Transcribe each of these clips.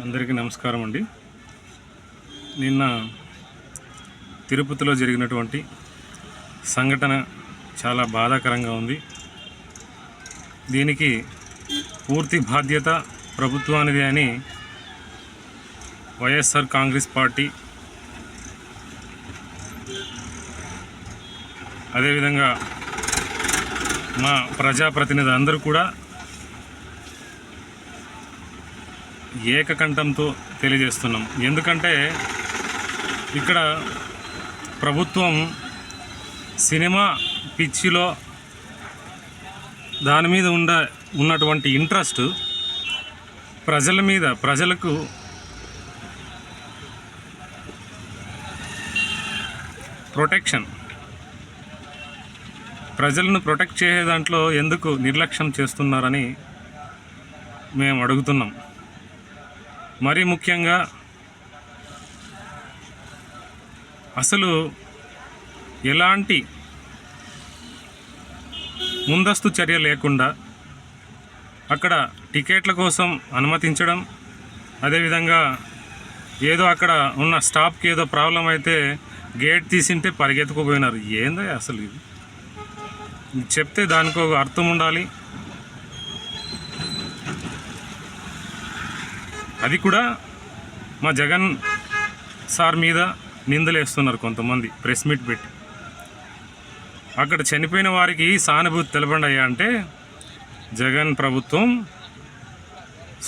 అందరికీ నమస్కారం అండి. నిన్న తిరుపతిలో జరిగినటువంటి సంఘటన చాలా బాధాకరంగా ఉంది. దీనికి పూర్తి బాధ్యత ప్రభుత్వానిదే అని వైఎస్ఆర్ కాంగ్రెస్ పార్టీ, అదేవిధంగా మా ప్రజాప్రతినిధులు అందరూ కూడా ఏకకంఠంతో తెలియజేస్తున్నాం. ఎందుకంటే ఇక్కడ ప్రభుత్వం సినిమా పిచ్చిలో దాని మీద ఉన్నటువంటి ఇంట్రెస్ట్ ప్రజలకు ప్రొటెక్షన్, ప్రజలను ప్రొటెక్ట్ చేసే దాంట్లో ఎందుకు నిర్లక్ష్యం చేస్తున్నారని మేము అడుగుతున్నాం. మరీ ముఖ్యంగా అసలు ఎలాంటి ముందస్తు చర్య లేకుండా అక్కడ టికెట్ల కోసం అనుమతించడం, అదేవిధంగా ఏదో అక్కడ ఉన్న స్టాఫ్కి ఏదో ప్రాబ్లం అయితే గేట్ తీసింటే పరిగెత్తుకుపోయినారు. ఏందో అసలు ఇది చెప్తే దానికి ఒక అర్థం ఉండాలి. అది కూడా మా జగన్ సార్ మీద నిందలేస్తున్నారు కొంతమంది ప్రెస్ మీట్ పెట్టి. అక్కడ చనిపోయిన వారికి సానుభూతి తెలపండి అయ్యా అంటే జగన్ ప్రభుత్వం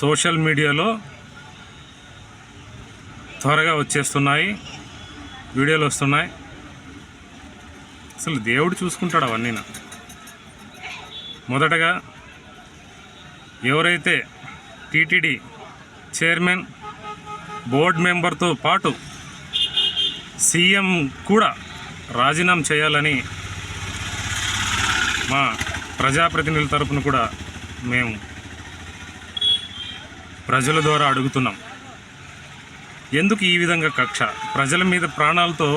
సోషల్ మీడియాలో త్వరగా వచ్చేస్తున్నాయి, వీడియోలు వస్తున్నాయి. అసలు దేవుడు చూసుకుంటాడు అవన్నీ. మొదటగా ఎవరైతే టీటీడీ చైర్మన్, బోర్డు మెంబర్తో పాటు సీఎం కూడా రాజీనామా చేయాలని మా ప్రజాప్రతినిధుల తరపున కూడా మేము ప్రజల ద్వారా అడుగుతున్నాం. ఎందుకు ఈ విధంగా కక్ష? ప్రజల మీద ప్రాణాలతో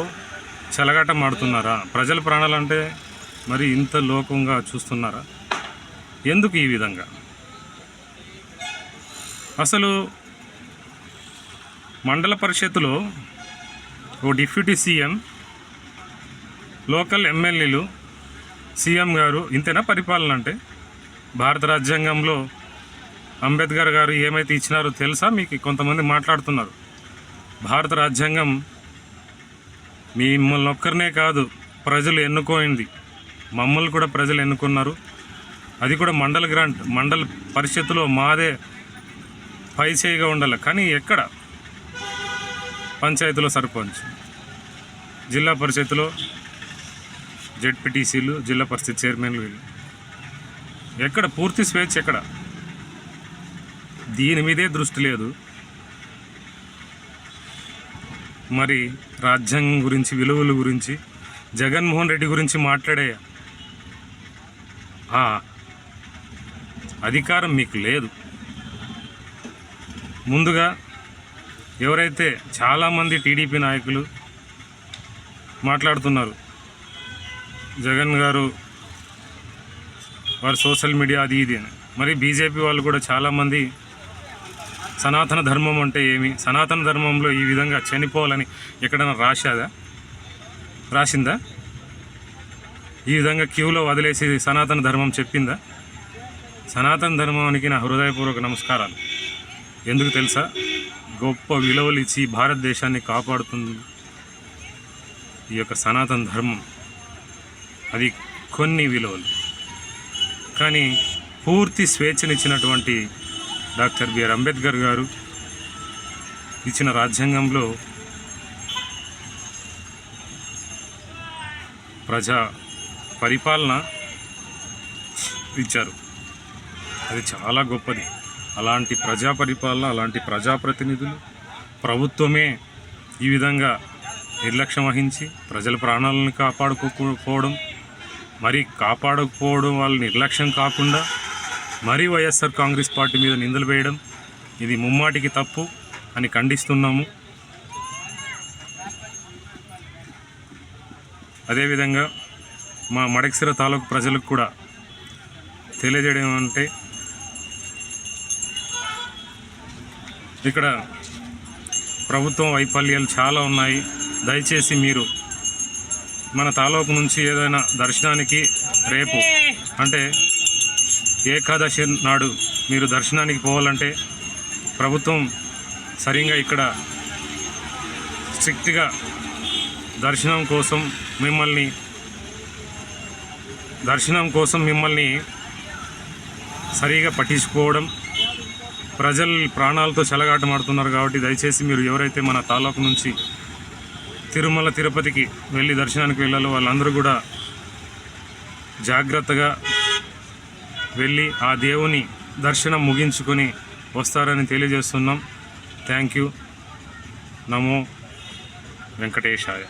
చెలగాటం ఆడుతున్నారా? ప్రజల ప్రాణాలంటే మరి ఇంత లోకంగా చూస్తున్నారా? ఎందుకు ఈ విధంగా? అసలు మండల పరిషత్తులో ఓ డిప్యూటీ సీఎం, లోకల్ ఎమ్మెల్యేలు, సీఎం గారు ఇంతేనా పరిపాలన అంటే? భారత రాజ్యాంగంలో అంబేద్కర్ గారు ఏమైతే ఇచ్చినారో తెలుసా మీకు? కొంతమంది మాట్లాడుతున్నారు. భారత రాజ్యాంగం మిమ్మల్ని ఒక్కరినే కాదు ప్రజలు ఎన్నుకోయింది, మమ్మల్ని కూడా ప్రజలు ఎన్నుకున్నారు. అది కూడా మండల గ్రాంట్, మండల పరిషత్తులో మాదే పై చేయిగా ఉండాలి. కానీ ఎక్కడ? పంచాయతీలో సర్పంచ్, జిల్లా పరిషత్తులో జెడ్పీటీసీలు, జిల్లా పరిషత్ చైర్మన్లు, వీళ్ళు ఎక్కడ పూర్తి స్వేచ్ఛ? ఎక్కడ? దీని మీదే దృష్టి లేదు. మరి రాజ్యాంగం గురించి, విలువల గురించి, జగన్మోహన్ రెడ్డి గురించి మాట్లాడే అధికారం మీకు లేదు. ముందుగా ఎవరైతే చాలామంది టీడీపీ నాయకులు మాట్లాడుతున్నారు, జగన్ గారు వారి సోషల్ మీడియా అది ఇది అని. మరి బీజేపీ వాళ్ళు కూడా చాలామంది సనాతన ధర్మం అంటే ఏమి, సనాతన ధర్మంలో ఈ విధంగా చనిపోవాలని ఎక్కడైనా రాసిందా? ఈ విధంగా క్యూలో వదిలేసి సనాతన ధర్మం చెప్పిందా? సనాతన ధర్మానికి నా హృదయపూర్వక నమస్కారాలు. ఎందుకు తెలుసా? గొప్ప విలువలు ఇచ్చి భారతదేశాన్ని కాపాడుతుంది ఈ యొక్క సనాతన ధర్మం. అది కొన్ని విలువలు. కానీ పూర్తి స్వేచ్ఛనిచ్చినటువంటి డాక్టర్ బిఆర్ అంబేద్కర్ గారు ఇచ్చిన రాజ్యాంగంలో ప్రజా పరిపాలన ఇచ్చారు. అది చాలా గొప్పది. అలాంటి ప్రజా పరిపాలన, అలాంటి ప్రజాప్రతినిధులు, ప్రభుత్వమే ఈ విధంగా నిర్లక్ష్యం వహించి ప్రజల ప్రాణాలను కాపాడుకోకపోవడం, వాళ్ళ నిర్లక్ష్యం కాకుండా మరీ వైఎస్ఆర్ కాంగ్రెస్ పార్టీ మీద నిందలు వేయడం, ఇది ముమ్మాటికి తప్పు అని ఖండిస్తున్నాము. అదేవిధంగా మా మడకసిర తాలూకు ప్రజలకు కూడా తెలియజేయడం అంటే ఇక్కడ ప్రభుత్వం వైఫల్యాలు చాలా ఉన్నాయి. దయచేసి మీరు మన తాలూకు నుంచి ఏదైనా దర్శనానికి రేపు అంటే ఏకాదశి నాడు మీరు దర్శనానికి పోవాలంటే ప్రభుత్వం సరిగ్గా ఇక్కడ స్ట్రిక్ట్గా దర్శనం కోసం మిమ్మల్ని సరిగా పట్టించుకోవడం, ప్రజలు ప్రాణాలతో చెలగాటమాడుతున్నారు. కాబట్టి దయచేసి మీరు ఎవరైతే మన తాలూకు నుంచి తిరుమల తిరుపతికి వెళ్ళి దర్శనానికి వెళ్ళాలో వాళ్ళందరూ కూడా జాగ్రత్తగా వెళ్ళి ఆ దేవుని దర్శనం ముగించుకొని వస్తారని తెలియజేస్తున్నాం. Thank you. Namo Venkatesaya.